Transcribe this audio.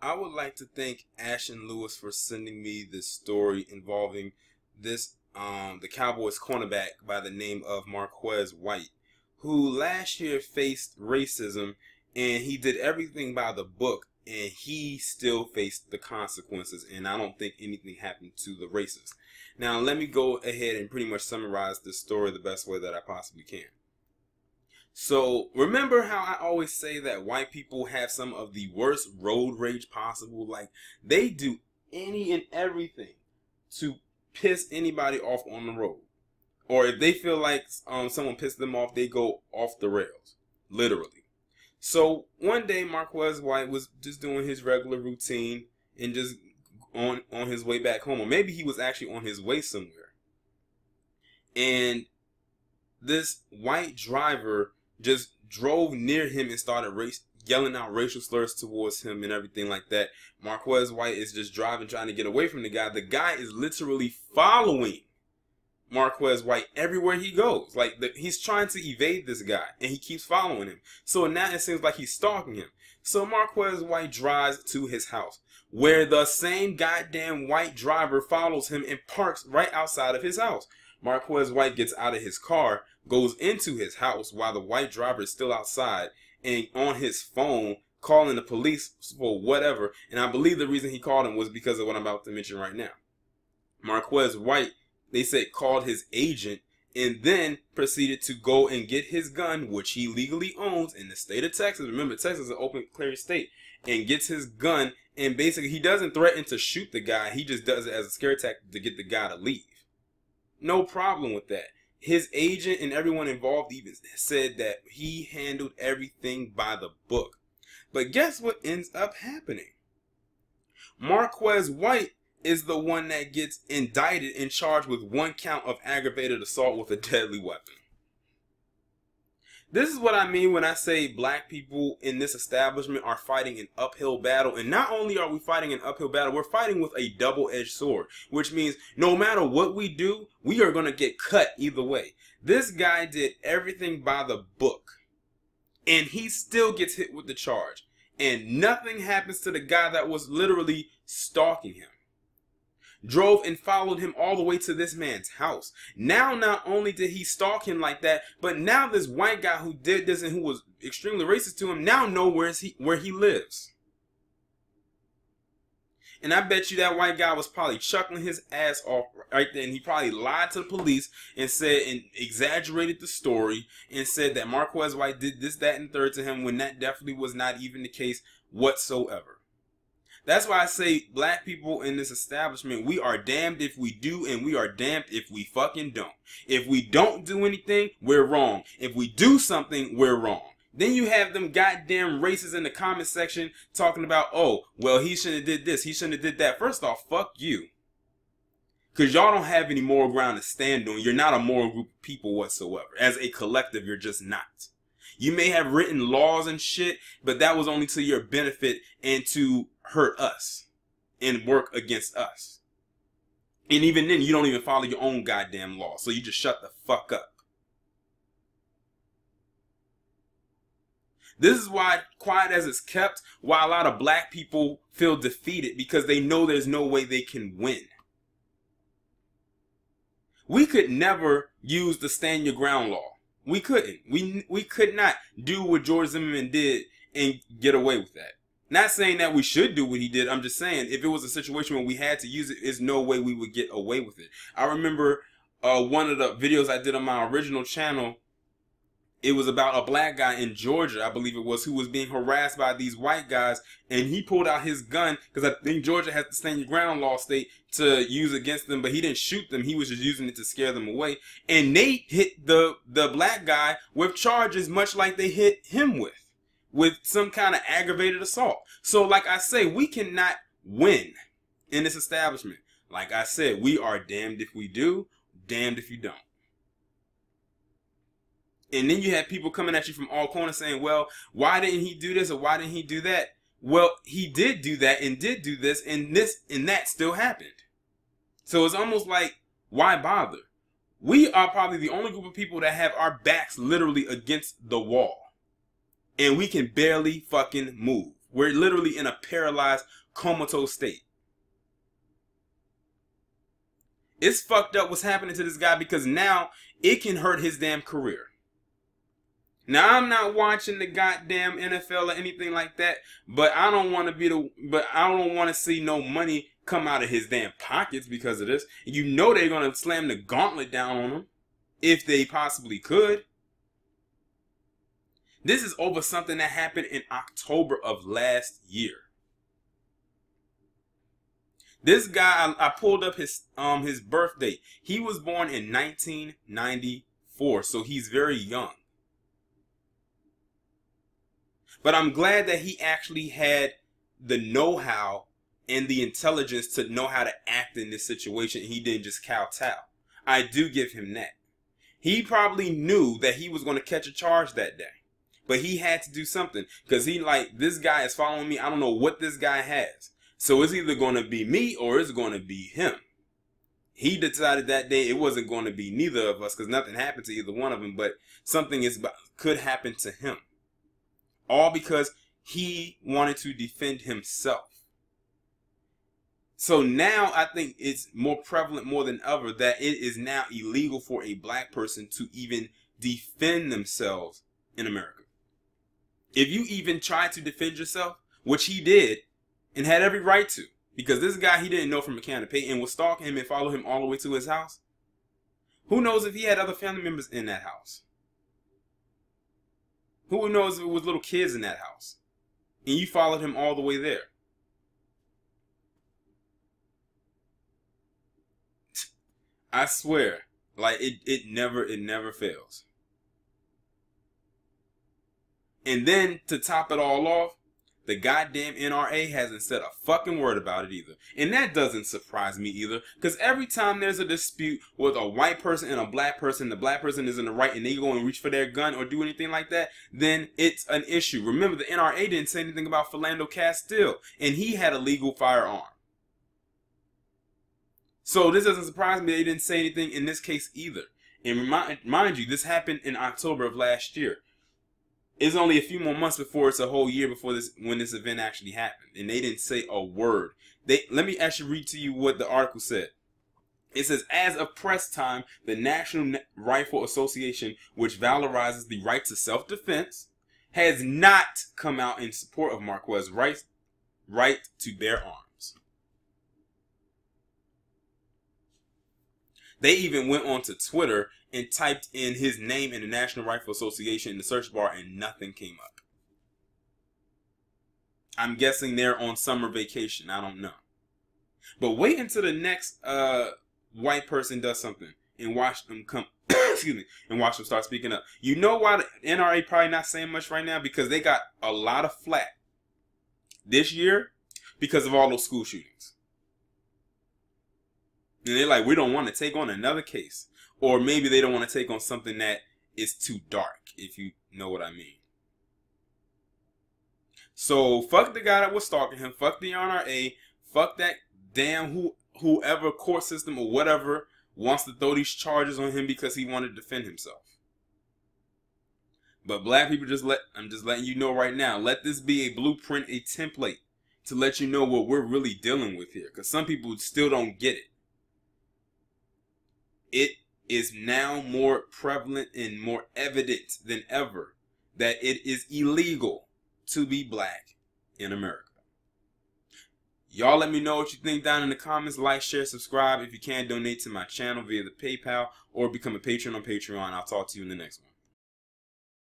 I would like to thank Ashton Lewis for sending me this story involving this the Cowboys cornerback by the name of Marquez White, who last year faced racism and he did everything by the book and he still faced the consequences, and I don't think anything happened to the racists. Now let me go ahead and pretty much summarize this story the best way that I possibly can. So remember how I always say that white people have some of the worst road rage possible? Like, they do any and everything to piss anybody off on the road. Or if they feel like someone pissed them off, they go off the rails. Literally. So one day Marquez White was just doing his regular routine and just on his way back home. Or maybe he was actually on his way somewhere. And this white driver just drove near him and started yelling out racial slurs towards him and everything like that. Marquez White is just driving, trying to get away from the guy. The guy is literally following Marquez White everywhere he goes. Like, he's trying to evade this guy, and he keeps following him. So now it seems like he's stalking him. So Marquez White drives to his house, where the same goddamn white driver follows him and parks right outside of his house. Marquez White gets out of his car, goes into his house while the white driver is still outside, and on his phone calling the police for whatever. And I believe the reason he called him was because of what I'm about to mention right now. Marquez White, they said, called his agent and then proceeded to go and get his gun, which he legally owns in the state of Texas. Remember, Texas is an open, clear state. And gets his gun, and basically he doesn't threaten to shoot the guy. He just does it as a scare tactic to get the guy to leave. No problem with that. His agent and everyone involved even said that he handled everything by the book. But guess what ends up happening? Marquez White is the one that gets indicted and charged with 1 count of aggravated assault with a deadly weapon. This is what I mean when I say black people in this establishment are fighting an uphill battle. And not only are we fighting an uphill battle, we're fighting with a double-edged sword. Which means no matter what we do, we are going to get cut either way. This guy did everything by the book. And he still gets hit with the charge. And nothing happens to the guy that was literally stalking him. Drove and followed him all the way to this man's house. Now, not only did he stalk him like that, but now this white guy who did this and who was extremely racist to him now knows where he lives. And I bet you that white guy was probably chuckling his ass off right there. And he probably lied to the police and said and exaggerated the story and said that Marquez White did this, that, and third to him when that definitely was not even the case whatsoever. That's why I say black people in this establishment, we are damned if we do and we are damned if we fucking don't. If we don't do anything, we're wrong. If we do something, we're wrong. Then you have them goddamn racists in the comment section talking about, oh, well, he shouldn't have did this, he shouldn't have did that. First off, fuck you. Because y'all don't have any moral ground to stand on. You're not a moral group of people whatsoever. As a collective, you're just not. You may have written laws and shit, but that was only to your benefit and to hurt us and work against us. And even then, you don't even follow your own goddamn law. So you just shut the fuck up. This is why quiet as it's kept, why a lot of black people feel defeated, because they know there's no way they can win. We could never use the stand your ground law. We couldn't. We could not do what George Zimmerman did and get away with that. Not saying that we should do what he did. I'm just saying if it was a situation where we had to use it, there's no way we would get away with it. I remember one of the videos I did on my original channel. It was about a black guy in Georgia, I believe it was, who was being harassed by these white guys. And he pulled out his gun because I think Georgia has the stand your ground law state to use against them. But he didn't shoot them. He was just using it to scare them away. And they hit the black guy with charges much like they hit him with some kind of aggravated assault. So like I say, we cannot win in this establishment. Like I said, we are damned if we do, damned if you don't. And then you have people coming at you from all corners saying, well, why didn't he do this or why didn't he do that? Well, he did do that and did do this and that still happened. So it's almost like, why bother? We are probably the only group of people that have our backs literally against the wall. And we can barely fucking move. We're literally in a paralyzed, comatose state. It's fucked up what's happening to this guy because now it can hurt his damn career. Now, I'm not watching the goddamn NFL or anything like that, but I don't want to see no money come out of his damn pockets because of this. You know they're going to slam the gauntlet down on him if they possibly could. This is over something that happened in October of last year. This guy, I pulled up his birth date. He was born in 1994, so he's very young. But I'm glad that he actually had the know-how and the intelligence to know how to act in this situation. He didn't just kowtow. I do give him that. He probably knew that he was going to catch a charge that day. But he had to do something. Because he like, this guy is following me. I don't know what this guy has. So it's either going to be me or it's going to be him. He decided that day it wasn't going to be neither of us because nothing happened to either one of them. But something could happen to him. All because he wanted to defend himself. So now I think it's more prevalent more than ever that it is now illegal for a black person to even defend themselves in America. If you even try to defend yourself, which he did and had every right to, because this guy he didn't know from a can of paint and was stalking him and followed him all the way to his house. Who knows if he had other family members in that house? Who knows if it was little kids in that house? And you followed him all the way there. I swear, like it never fails. And then to top it all off, the goddamn NRA hasn't said a fucking word about it either. And that doesn't surprise me either. Because every time there's a dispute with a white person and a black person, the black person is in the right and they go and reach for their gun or do anything like that, then it's an issue. Remember, the NRA didn't say anything about Philando Castile. And he had a legal firearm. So this doesn't surprise me they didn't say anything in this case either. And mind you, this happened in October of last year. It's only a few more months before it's a whole year before when this event actually happened. And they didn't say a word. Let me actually read to you what the article said. It says, as of press time, the National Rifle Association, which valorizes the right to self-defense, has not come out in support of Marquez's right to bear arms. They even went onto Twitter and typed in his name in the National Rifle Association in the search bar and nothing came up. I'm guessing they're on summer vacation. I don't know. But wait until the next white person does something and watch them come, excuse me, and watch them start speaking up. You know why the NRA probably not saying much right now? Because they got a lot of flack this year because of all those school shootings. And they're like, we don't want to take on another case. Or maybe they don't want to take on something that is too dark, if you know what I mean. So, fuck the guy that was stalking him. Fuck the NRA. Fuck that damn whoever court system or whatever wants to throw these charges on him because he wanted to defend himself. But black people, I'm just letting you know right now. Let this be a blueprint, a template to let you know what we're really dealing with here. Because some people still don't get it. It is now more prevalent and more evident than ever that it is illegal to be black in America. Y'all let me know what you think down in the comments. Like, share, subscribe. If you can, donate to my channel via the PayPal or become a patron on Patreon. I'll talk to you in the next one.